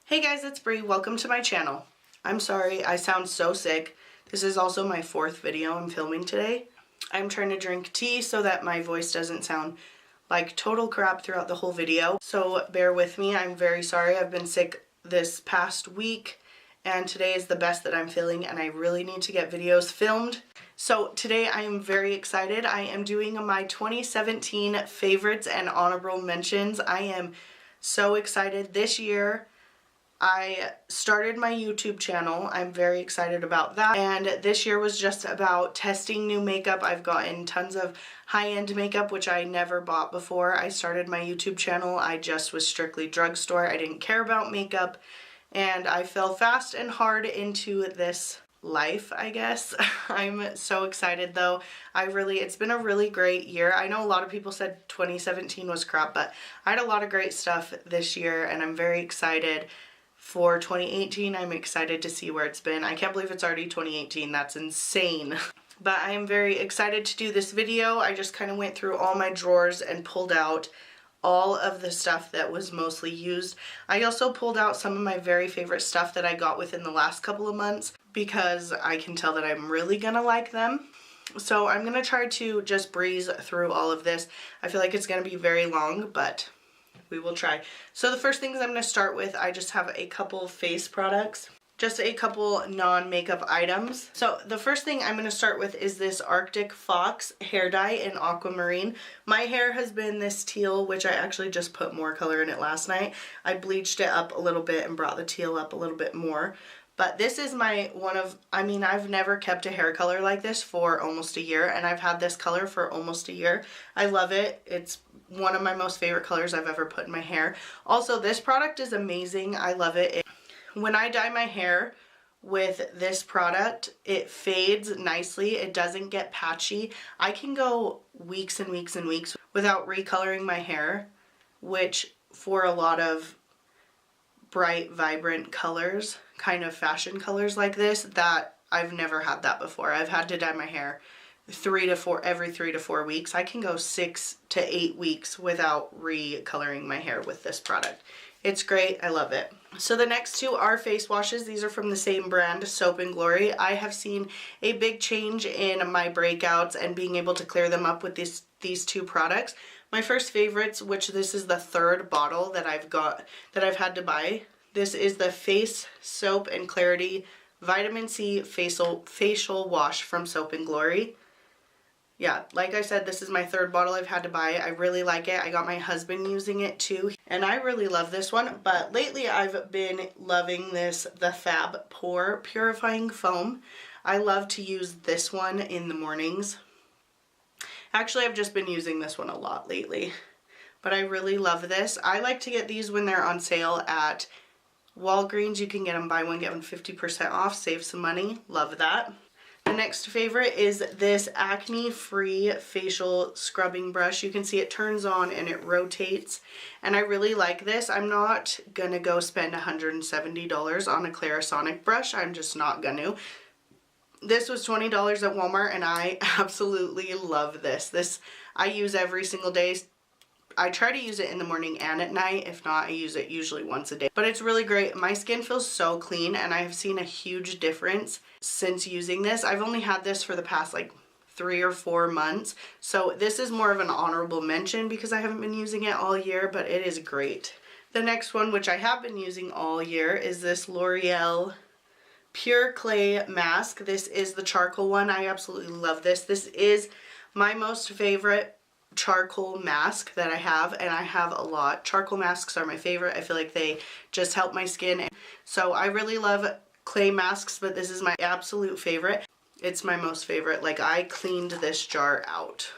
Hey guys, it's Bree. Welcome to my channel. I'm sorry, I sound so sick. This is also my 4th video I'm filming today. I'm trying to drink tea so that my voice doesn't sound like total crap throughout the whole video. So bear with me. I'm very sorry. I've been sick this past week and today is the best that I'm feeling and I really need to get videos filmed. So today I am very excited. I am doing my 2017 favorites and honorable mentions. I am so excited. This year I started my YouTube channel. I'm very excited about that. And this year was just about testing new makeup. I've gotten tons of high-end makeup, which I never bought before I started my YouTube channel. I just was strictly drugstore. I didn't care about makeup. And I fell fast and hard into this life, I guess. I'm so excited though. It's been a really great year. I know a lot of people said 2017 was crap, but I had a lot of great stuff this year and I'm very excited. For 2018, I'm excited to see where it's been. I can't believe it's already 2018. That's insane. But I am very excited to do this video. I just kind of went through all my drawers and pulled out all of the stuff that was mostly used. I also pulled out some of my very favorite stuff that I got within the last couple of months because I can tell that I'm really gonna like them. So I'm gonna try to just breeze through all of this. I feel like it's gonna be very long, but we will try. So the first things I'm going to start with, I just have a couple face products. Just a couple non-makeup items. So the first thing I'm going to start with is this Arctic Fox hair dye in Aquamarine. My hair has been this teal, which I actually just put more color in it last night. I bleached it up a little bit and brought the teal up a little bit more. But this is I've never kept a hair color like this for almost a year, and I've had this color for almost a year. I love it. It's one of my most favorite colors I've ever put in my hair. Also, this product is amazing. I love it. When I dye my hair with this product, it fades nicely. It doesn't get patchy. I can go weeks and weeks and weeks without recoloring my hair, which for a lot of bright, vibrant colors, kind of fashion colors like this, that I've never had that before. I've had to dye my hair every 3 to 4 weeks. I can go 6 to 8 weeks without recoloring my hair with this product. It's great. I love it. So the next two are face washes. These are from the same brand, Soap and Glory. I have seen a big change in my breakouts and being able to clear them up with these two products. My first favorites, which this is the 3rd bottle that I've had to buy. This is the Face Soap and Clarity Vitamin C Facial Wash from Soap and Glory. Yeah, like I said, this is my 3rd bottle I've had to buy. I really like it. I got my husband using it too, and I really love this one. But lately I've been loving the Fab Pore Purifying Foam. I love to use this one in the mornings. Actually, I've just been using this one a lot lately, but I really love this. I like to get these when they're on sale at Walgreens. You can get them buy one, get one 50% off, save some money. Love that. The next favorite is this AcneFree facial scrubbing brush. You can see it turns on and it rotates, and I really like this. I'm not gonna go spend $170 on a Clarisonic brush. I'm just not gonna. This was $20 at Walmart and I absolutely love this. This I use every single day. I try to use it in the morning and at night. If not, I use it usually once a day. But it's really great. My skin feels so clean and I have seen a huge difference since using this. I've only had this for the past like 3 or 4 months. So this is more of an honorable mention because I haven't been using it all year, but it is great. The next one, which I have been using all year, is this Loreal Pure Clay Mask. This is the charcoal one. I absolutely love this. This is my most favorite charcoal mask that I have, and I have a lot. Charcoal masks are my favorite. I feel like they just help my skin. So I really love clay masks, but this is my absolute favorite. It's my most favorite. Like, I cleaned this jar out.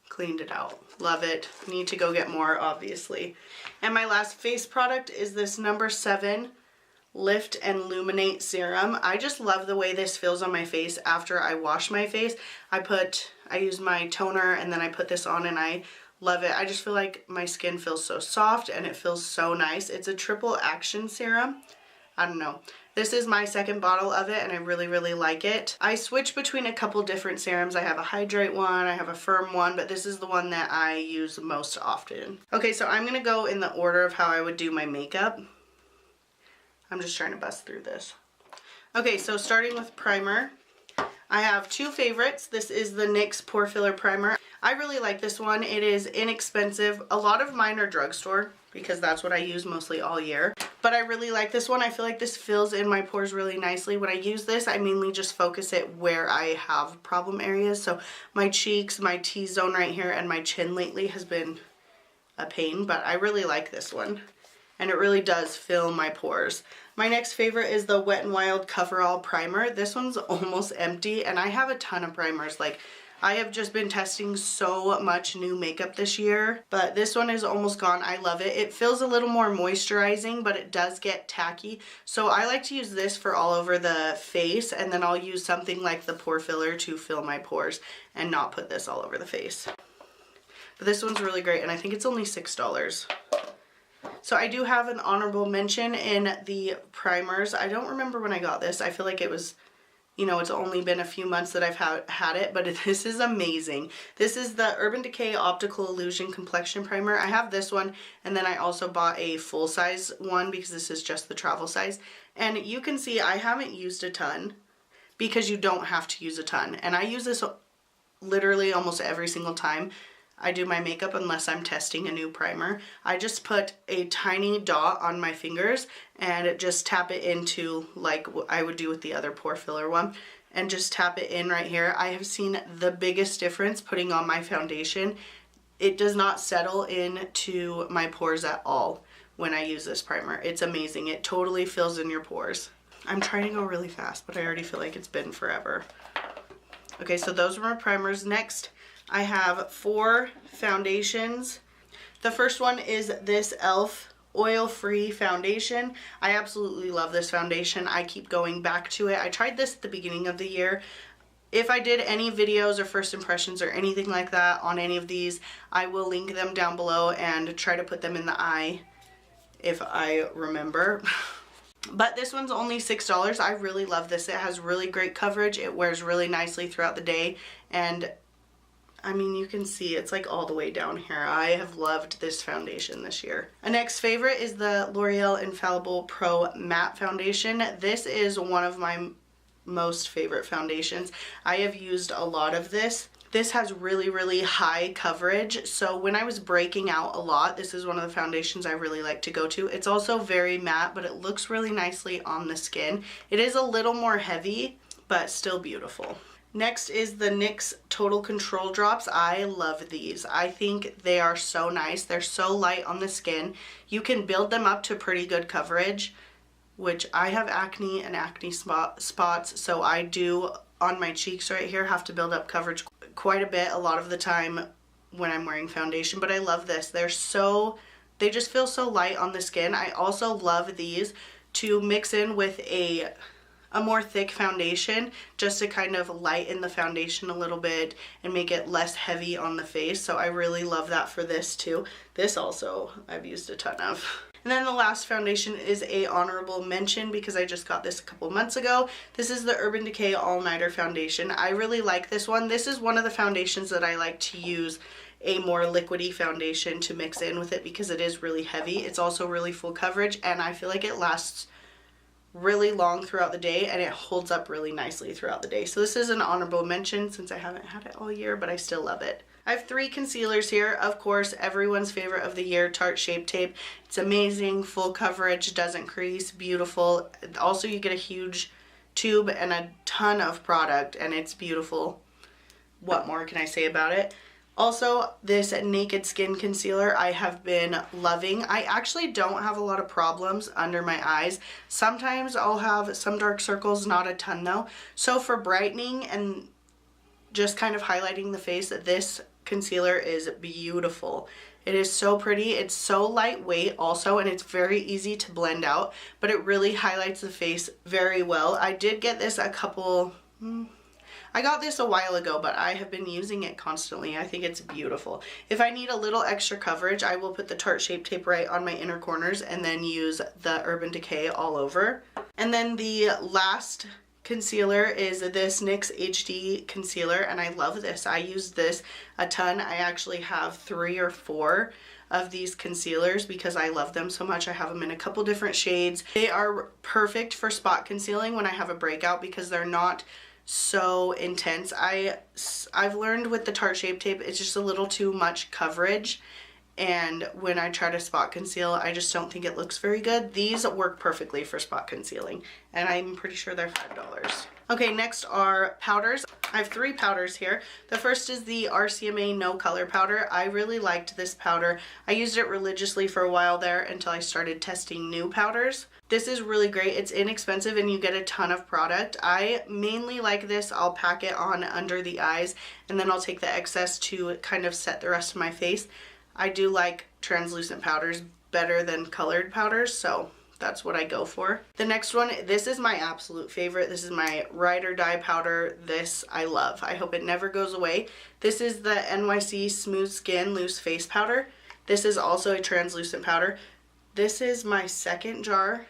Cleaned it out. Love it. Need to go get more, obviously. And my last face product is this number 7 Lift and Illuminate Serum. I just love the way this feels on my face after I wash my face. I use my toner and then I put this on and I love it. I just feel like my skin feels so soft and it feels so nice. It's a triple action serum. I don't know. This is my 2nd bottle of it and I really, really like it. I switch between a couple different serums. I have a hydrate one, I have a firm one, but this is the one that I use most often. Okay, so I'm going to go in the order of how I would do my makeup. I'm just trying to bust through this. Okay, so starting with primer, I have two favorites. This is the NYX Pore Filler Primer. I really like this one. It is inexpensive. A lot of mine are drugstore because that's what I use mostly all year. But I really like this one. I feel like this fills in my pores really nicely. When I use this, I mainly just focus it where I have problem areas. So my cheeks, my T-zone right here, and my chin lately has been a pain, but I really like this one. And it really does fill my pores. My next favorite is the Wet n Wild Coverall Primer. This one's almost empty, and I have a ton of primers. Like, I have just been testing so much new makeup this year, but this one is almost gone. I love it. It feels a little more moisturizing, but it does get tacky. So I like to use this for all over the face, and then I'll use something like the pore filler to fill my pores and not put this all over the face. But this one's really great, and I think it's only $6. So I do have an honorable mention in the primers. I don't remember when I got this. I feel like it was, you know, it's only been a few months that I've had it, but this is amazing. This is the Urban Decay Optical Illusion Complexion Primer. I have this one, and then I also bought a full-size one because this is just the travel size. And you can see I haven't used a ton because you don't have to use a ton. And I use this literally almost every single time I do my makeup unless I'm testing a new primer. I just put a tiny dot on my fingers and just tap it into like I would do with the other pore filler one, and just tap it in right here. I have seen the biggest difference putting on my foundation. It does not settle into my pores at all when I use this primer. It's amazing. It totally fills in your pores. I'm trying to go really fast, but I already feel like it's been forever. Okay, so those are my primers. Next, I have 4 foundations. The first one is this e.l.f. oil-free foundation. I absolutely love this foundation. I keep going back to it. I tried this at the beginning of the year. If I did any videos or first impressions or anything like that on any of these, I will link them down below and try to put them in the eye if I remember. But this one's only $6. I really love this. It has really great coverage. It wears really nicely throughout the day, and I mean, you can see it's like all the way down here. I have loved this foundation this year. A next favorite is the L'Oreal Infallible Pro Matte Foundation. This is one of my most favorite foundations. I have used a lot of this. This has really, really high coverage. So when I was breaking out a lot, this is one of the foundations I really like to go to. It's also very matte, but it looks really nicely on the skin. It is a little more heavy, but still beautiful. Next is the NYX Total Control Drops. I love these. I think they are so nice. They're so light on the skin. You can build them up to pretty good coverage, which I have acne and acne spots, so I do on my cheeks right here have to build up coverage quite a bit a lot of the time when I'm wearing foundation, but I love this. They just feel so light on the skin. I also love these to mix in with a more thick foundation just to kind of lighten the foundation a little bit and make it less heavy on the face. So I really love that for this too. This also I've used a ton of. And then the last foundation is a honorable mention because I just got this a couple months ago. This is the Urban Decay All Nighter Foundation. I really like this one. This is one of the foundations that I like to use a more liquidy foundation to mix in with it because it is really heavy. It's also really full coverage, and I feel like it lasts really long throughout the day and it holds up really nicely throughout the day. So this is an honorable mention since I haven't had it all year, but I still love it. I have 3 concealers here. Of course, everyone's favorite of the year, Tarte Shape Tape. It's amazing, full coverage, doesn't crease, beautiful. Also, you get a huge tube and a ton of product, and it's beautiful. What more can I say about it? Also, this Naked Skin Concealer I have been loving. I actually don't have a lot of problems under my eyes. Sometimes I'll have some dark circles, not a ton though. So for brightening and just kind of highlighting the face, this concealer is beautiful. It is so pretty. It's so lightweight also, and it's very easy to blend out, but it really highlights the face very well. I did get this I got this a while ago, but I have been using it constantly. I think it's beautiful. If I need a little extra coverage, I will put the Tarte Shape Tape right on my inner corners and then use the Urban Decay all over. And then the last concealer is this NYX HD concealer, and I love this. I use this a ton. I actually have 3 or 4 of these concealers because I love them so much. I have them in a couple different shades. They are perfect for spot concealing when I have a breakout because they're not so intense. I've learned with the Tarte Shape Tape, it's just a little too much coverage, and when I try to spot conceal, I just don't think it looks very good. These work perfectly for spot concealing, and I'm pretty sure they're $5. Okay, next are powders. I have 3 powders here. The first is the RCMA No Color Powder. I really liked this powder. I used it religiously for a while there until I started testing new powders. This is really great. It's inexpensive and you get a ton of product. I mainly like this. I'll pack it on under the eyes and then I'll take the excess to kind of set the rest of my face. I do like translucent powders better than colored powders, so that's what I go for. The next one, this is my absolute favorite. This is my Ride or Die powder. This I love. I hope it never goes away. This is the NYX Smooth Skin Loose Face Powder. This is also a translucent powder. This is my second jar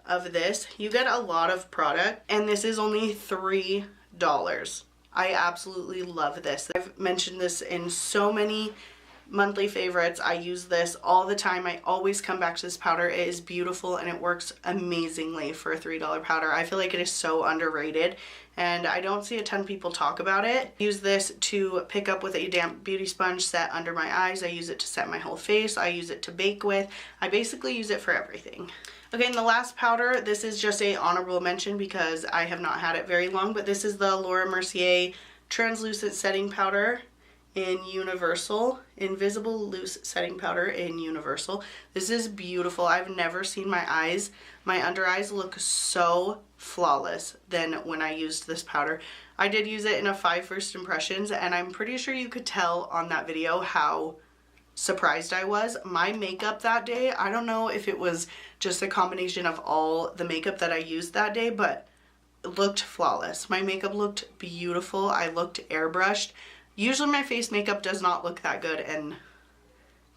of this. You get a lot of product and this is only $3. I absolutely love this. I've mentioned this in so many monthly favorites. I use this all the time. I always come back to this powder. It is beautiful and it works amazingly for a $3 powder. I feel like it is so underrated and I don't see a ton of people talk about it. Use this to pick up with a damp beauty sponge, set under my eyes. I use it to set my whole face. I use it to bake with. I basically use it for everything. Okay, and the last powder, this is just a honorable mention because I have not had it very long, but this is the Laura Mercier Translucent Setting Powder in Universal, Invisible Loose Setting Powder in Universal. This is beautiful. I've never seen my under eyes look so flawless than when I used this powder. I did use it in a 5 first impressions and I'm pretty sure you could tell on that video how surprised I was. My makeup that day, I don't know if it was just a combination of all the makeup that I used that day, but it looked flawless. My makeup looked beautiful. I looked airbrushed. Usually my face makeup does not look that good and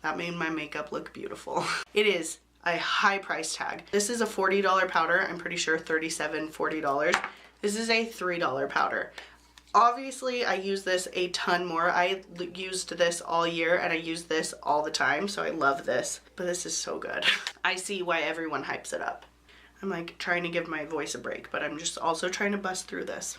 that made my makeup look beautiful. It is a high price tag. This is a $40 powder. I'm pretty sure $37, $40. This is a $3 powder. Obviously I use this a ton more. I used this all year and I use this all the time, so I love this. But this is so good. I see why everyone hypes it up. I'm like trying to give my voice a break, but I'm just also trying to bust through this.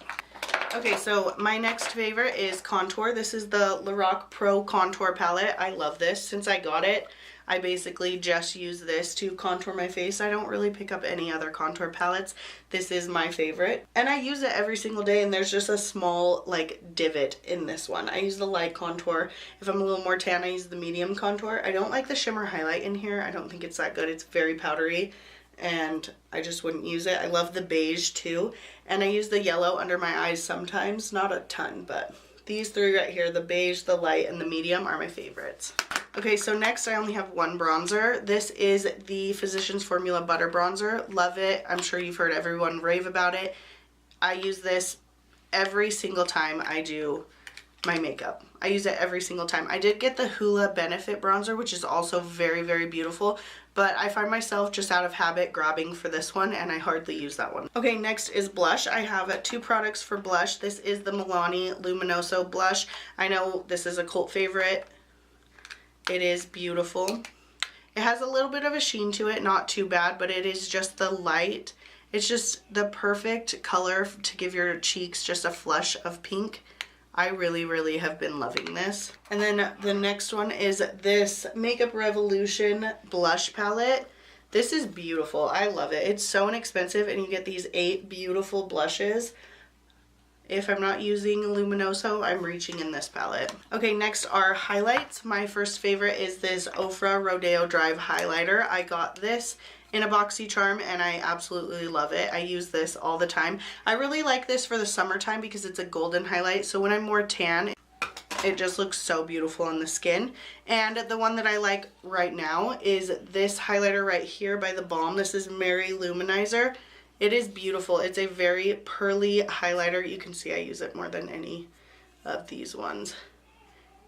Okay, so my next favorite is contour. This is the Lorac Pro Contour palette. I love this. Since I got it, I basically just use this to contour my face. I don't really pick up any other contour palettes. This is my favorite. And I use it every single day and there's just a small like divot in this one. I use the light contour. If I'm a little more tan, I use the medium contour. I don't like the shimmer highlight in here. I don't think it's that good. It's very powdery and I just wouldn't use it. I love the beige too. And I use the yellow under my eyes sometimes. Not a ton, but these 3 right here, the beige, the light, and the medium are my favorites. Okay, so next I only have one bronzer. This is the Physicians Formula Butter Bronzer. Love it. I'm sure you've heard everyone rave about it. I use this every single time I do my makeup. I use it every single time. I did get the Hoola Benefit Bronzer, which is also very, very beautiful, but I find myself just out of habit grabbing for this one and I hardly use that one. Okay, next is blush. I have 2 products for blush. This is the Milani Luminoso Blush. I know this is a cult favorite. It is beautiful. It has a little bit of a sheen to it, not too bad, but it is just the light. It's just the perfect color to give your cheeks just a flush of pink. I really, really have been loving this. And then the next one is this Makeup Revolution blush palette. This is beautiful. I love it. It's so inexpensive and you get these 8 beautiful blushes. If I'm not using Luminoso, I'm reaching in this palette. Okay, next are highlights. My first favorite is this Ofra Rodeo Drive Highlighter. I got this in a BoxyCharm and I absolutely love it. I use this all the time. I really like this for the summertime because it's a golden highlight, so when I'm more tan, it just looks so beautiful on the skin. And the one that I like right now is this highlighter right here by the Balm. This is Mary Luminizer. It is beautiful. It's a very pearly highlighter. You can see I use it more than any of these ones.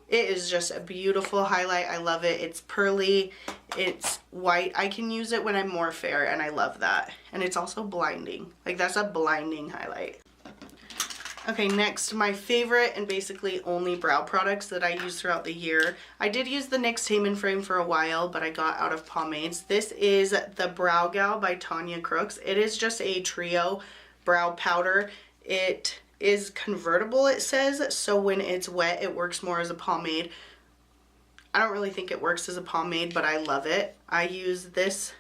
It is just a beautiful highlight. I love it. It's pearly. It's white. I can use it when I'm more fair and I love that. And it's also blinding. Like, that's a blinding highlight. Okay, next, my favorite and basically only brow products that I use throughout the year. I did use the NYX Tame and Frame for a while, but I got out of pomades. This is the BrowGal by Tonya Crooks. It is just a trio brow powder. It is convertible, it says, so when it's wet, it works more as a pomade. I don't really think it works as a pomade, but I love it. I use this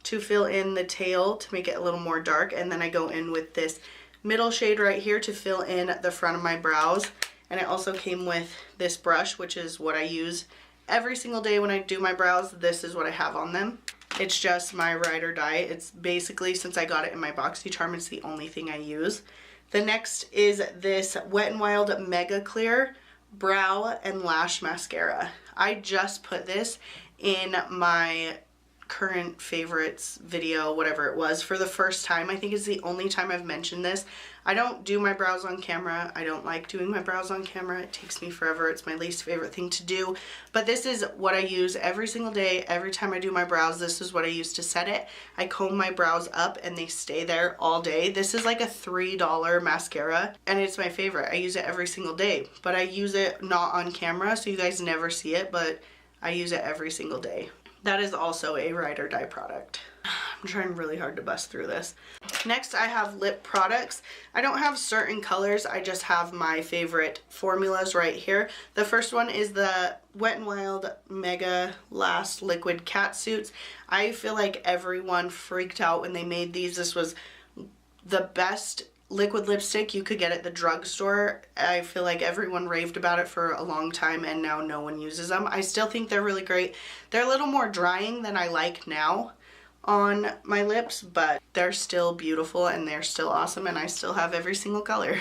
to fill in the tail to make it a little more dark, and then I go in with this middle shade right here to fill in the front of my brows. And it also came with this brush, which is what I use every single day when I do my brows. This is what I have on them. It's just my ride or die. It's basically, since I got it in my BoxyCharm, it's the only thing I use. The next is this Wet n Wild Mega Clear Brow and Lash Mascara. I just put this in my current favorites video, whatever it was, for the first time. I think it's the only time I've mentioned this. I don't do my brows on camera. I don't like doing my brows on camera. It takes me forever. It's my least favorite thing to do. But this is what I use every single day. Every time I do my brows, this is what I use to set it. I comb my brows up and they stay there all day. This is like a $3 mascara and it's my favorite. I use it every single day, but I use it not on camera, so you guys never see it, but I use it every single day. That is also a ride or die product. I'm trying really hard to bust through this. Next, I have lip products. I don't have certain colors. I just have my favorite formulas right here. The first one is the Wet n Wild Mega Last Liquid Catsuits. I feel like everyone freaked out when they made these. This was the best liquid lipstick you could get at the drugstore. I feel like everyone raved about it for a long time and now no one uses them. I still think they're really great. They're a little more drying than I like now on my lips, but they're still beautiful and they're still awesome and I still have every single color.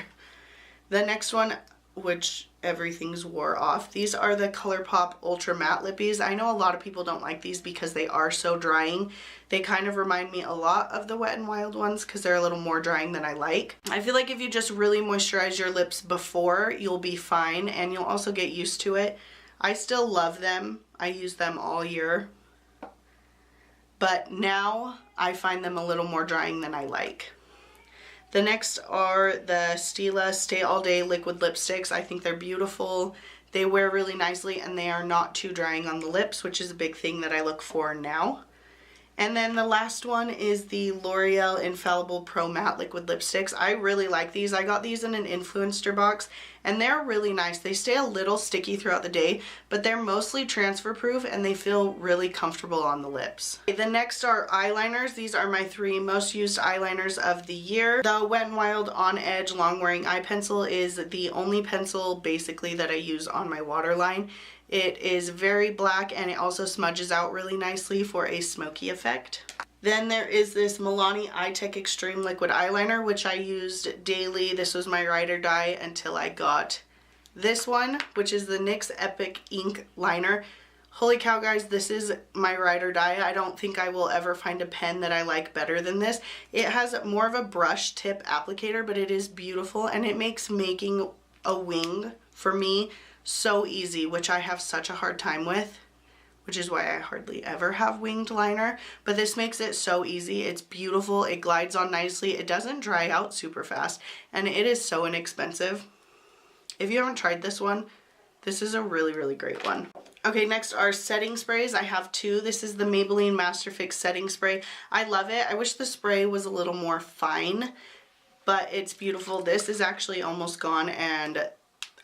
The next one, which everything's wore off, these are the Colourpop Ultra Matte Lippies. I know a lot of people don't like these because they are so drying. They kind of remind me a lot of the Wet n Wild ones because they're a little more drying than I like. I feel like if you just really moisturize your lips before, you'll be fine and you'll also get used to it. I still love them. I use them all year. But now I find them a little more drying than I like. The next are the Stila Stay All Day liquid lipsticks. I think they're beautiful. They wear really nicely and they are not too drying on the lips, which is a big thing that I look for now. And then the last one is the L'Oreal Infallible Pro Matte Liquid Lipsticks. I really like these. I got these in an influencer box and they're really nice. They stay a little sticky throughout the day, but they're mostly transfer proof and they feel really comfortable on the lips. The next are eyeliners. These are my 3 most used eyeliners of the year. The Wet n Wild On Edge Long Wearing Eye Pencil is the only pencil basically that I use on my waterline. It is very black and it also smudges out really nicely for a smoky effect. Then there is this Milani Eye Tech Extreme Liquid Eyeliner, which I used daily. This was my ride or die until I got this one, which is the NYX Epic Ink Liner. Holy cow, guys, this is my ride or die. I don't think I will ever find a pen that I like better than this. It has more of a brush tip applicator, but it is beautiful and it makes making a wing for me so easy, which I have such a hard time with, which is why I hardly ever have winged liner. But this makes it so easy. It's beautiful. It glides on nicely. It doesn't dry out super fast, and it is so inexpensive. If you haven't tried this one, this is a really, really great one. Okay, next are setting sprays. I have 2. This is the Maybelline Master Fix setting spray. I love it. I wish the spray was a little more fine, but it's beautiful. This is actually almost gone and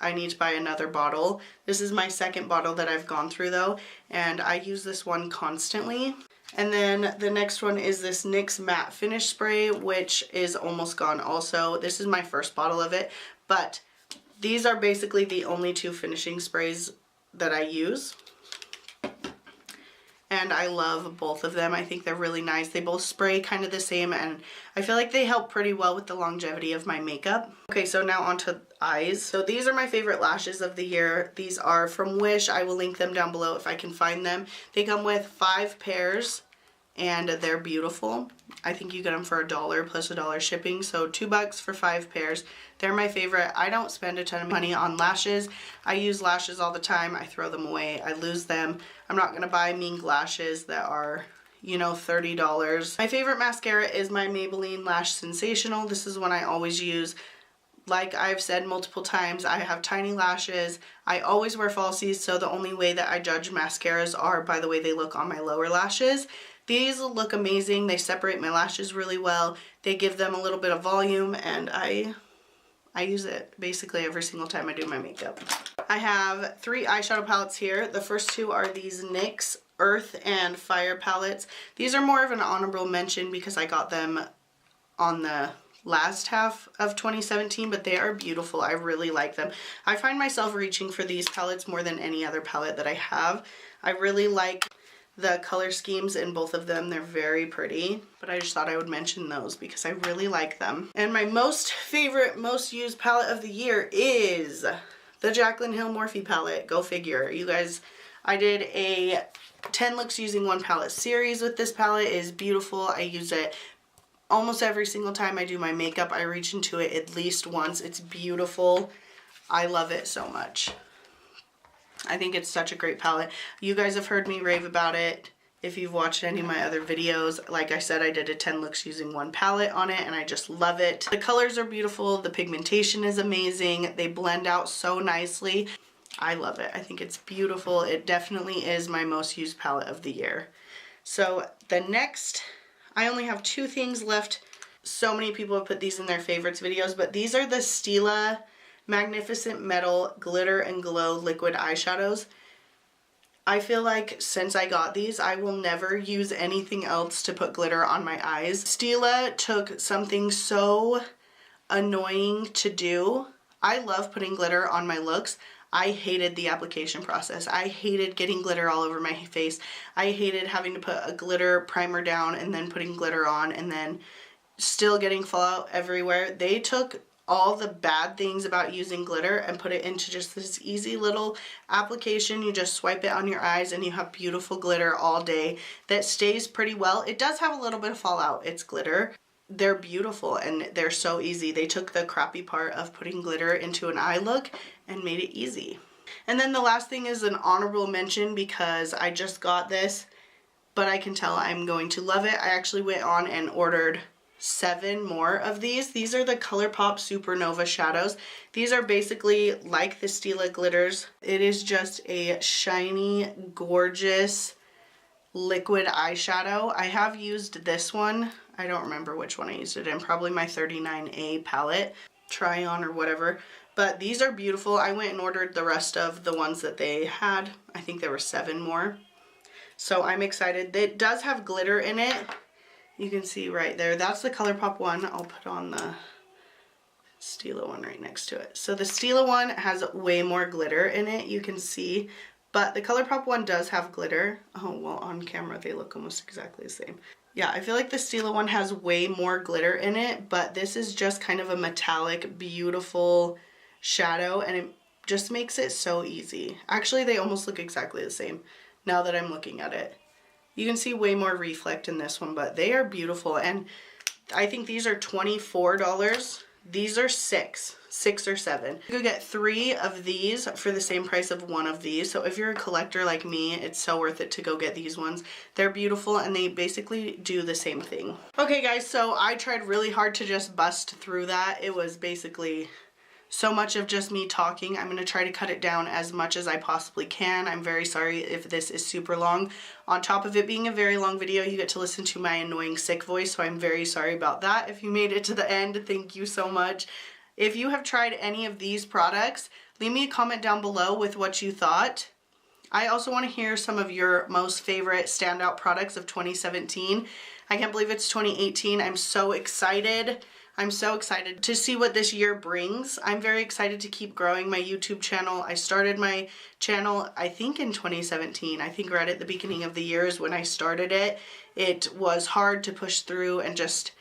I need to buy another bottle. This is my 2nd bottle that I've gone through though, and I use this one constantly. And then the next one is this NYX Matte Finish Spray, which is almost gone also. This is my 1st bottle of it, but these are basically the only 2 finishing sprays that I use. And I love both of them. I think they're really nice. They both spray kind of the same and I feel like they help pretty well with the longevity of my makeup. Okay, so now onto eyes. So these are my favorite lashes of the year. These are from Wish. I will link them down below if I can find them. They come with 5 pairs and they're beautiful. I think you get them for $1 plus $1 shipping, so $2 for 5 pairs. They're my favorite. I don't spend a ton of money on lashes. I use lashes all the time. I throw them away. I lose them. I'm not gonna buy mink lashes that are, you know, $30. My favorite mascara is my Maybelline Lash Sensational. This is one I always use Like I've said multiple times, I have tiny lashes. I always wear falsies, so the only way that I judge mascaras are by the way they look on my lower lashes. These look amazing. They separate my lashes really well. They give them a little bit of volume, and I use it basically every single time I do my makeup. I have 3 eyeshadow palettes here. The first 2 are these NYX Earth and Fire palettes. These are more of an honorable mention because I got them on the last half of 2017, but they are beautiful. I really like them. I find myself reaching for these palettes more than any other palette that I have. I really like the color schemes in both of them. They're very pretty, but I just thought I would mention those because I really like them. And my most favorite, most used palette of the year is the Jaclyn Hill Morphe palette. Go figure. You guys, I did a 10 looks using one palette series with this palette. It is beautiful. I use it almost every single time I do my makeup. I reach into it at least once. It's beautiful. I love it so much. I think it's such a great palette. You guys have heard me rave about it if you've watched any of my other videos. Like I said, I did a 10 looks using one palette on it, and I just love it. The colors are beautiful. The pigmentation is amazing. They blend out so nicely. I love it. I think it's beautiful. It definitely is my most used palette of the year. So the next, I only have 2 things left. So many people have put these in their favorites videos, but these are the Stila Magnificent Metal Glitter and Glow liquid eyeshadows. I feel like since I got these, I will never use anything else to put glitter on my eyes. Stila took something so annoying to do. I love putting glitter on my looks. I hated the application process. I hated getting glitter all over my face. I hated having to put a glitter primer down and then putting glitter on and then still getting fallout everywhere. They took all the bad things about using glitter and put it into just this easy little application. You just swipe it on your eyes and you have beautiful glitter all day that stays pretty well. It does have a little bit of fallout. It's glitter. They're beautiful and they're so easy. They took the crappy part of putting glitter into an eye look and made it easy. And then the last thing is an honorable mention because I just got this, but I can tell I'm going to love it. I actually went on and ordered 7 more of these. These are the Colourpop Supernova shadows. These are basically like the Stila glitters. It is just a shiny, gorgeous liquid eyeshadow. I have used this one. I don't remember which one I used it in. Probably my 39A palette, try on or whatever. But these are beautiful. I went and ordered the rest of the ones that they had. I think there were 7 more. So I'm excited. It does have glitter in it. You can see right there. That's the Colourpop one. I'll put on the Stila one right next to it. So the Stila one has way more glitter in it, you can see. But the Colourpop one does have glitter. Oh, well, on camera they look almost exactly the same. Yeah, I feel like the Stila one has way more glitter in it, but this is just kind of a metallic, beautiful shadow, and it just makes it so easy. Actually, they almost look exactly the same now that I'm looking at it. You can see way more reflect in this one, but they are beautiful, and I think these are $24. These are $6 or $7. You could get 3 of these for the same price of 1 of these. So if you're a collector like me, it's so worth it to go get these ones. They're beautiful and they basically do the same thing. Okay guys, so I tried really hard to just bust through that. It was basically so much of just me talking. I'm going to try to cut it down as much as I possibly can. I'm very sorry if this is super long. On top of it being a very long video, you get to listen to my annoying sick voice, so I'm very sorry about that. If you made it to the end, thank you so much. If you have tried any of these products, leave me a comment down below with what you thought. I also want to hear some of your most favorite standout products of 2017. I can't believe it's 2018. I'm so excited. I'm so excited to see what this year brings. I'm very excited to keep growing my YouTube channel. I started my channel, I think in 2017. I think right at the beginning of the year is when I started it. It was hard to push through and just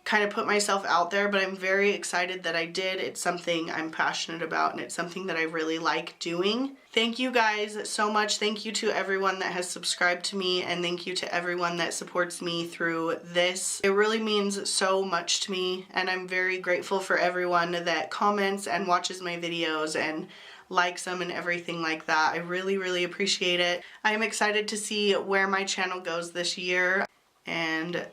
kind of put myself out there, but I'm very excited that I did. It's something I'm passionate about and it's something that I really like doing. Thank you guys so much. Thank you to everyone that has subscribed to me, and thank you to everyone that supports me through this. It really means so much to me, and I'm very grateful for everyone that comments and watches my videos and likes them and everything like that. I really, really appreciate it. I am excited to see where my channel goes this year and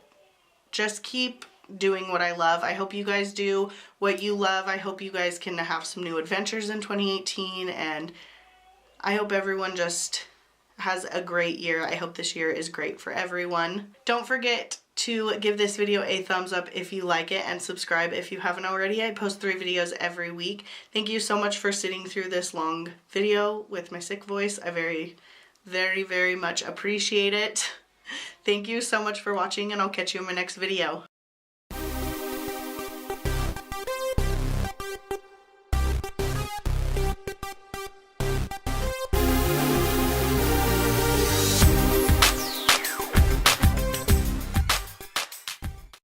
just keep doing what I love. I hope you guys do what you love. I hope you guys can have some new adventures in 2018, and I hope everyone just has a great year. I hope this year is great for everyone. Don't forget to give this video a thumbs up if you like it, and subscribe if you haven't already. I post 3 videos every week. Thank you so much for sitting through this long video with my sick voice. I very much appreciate it. Thank you so much for watching, and I'll catch you in my next video.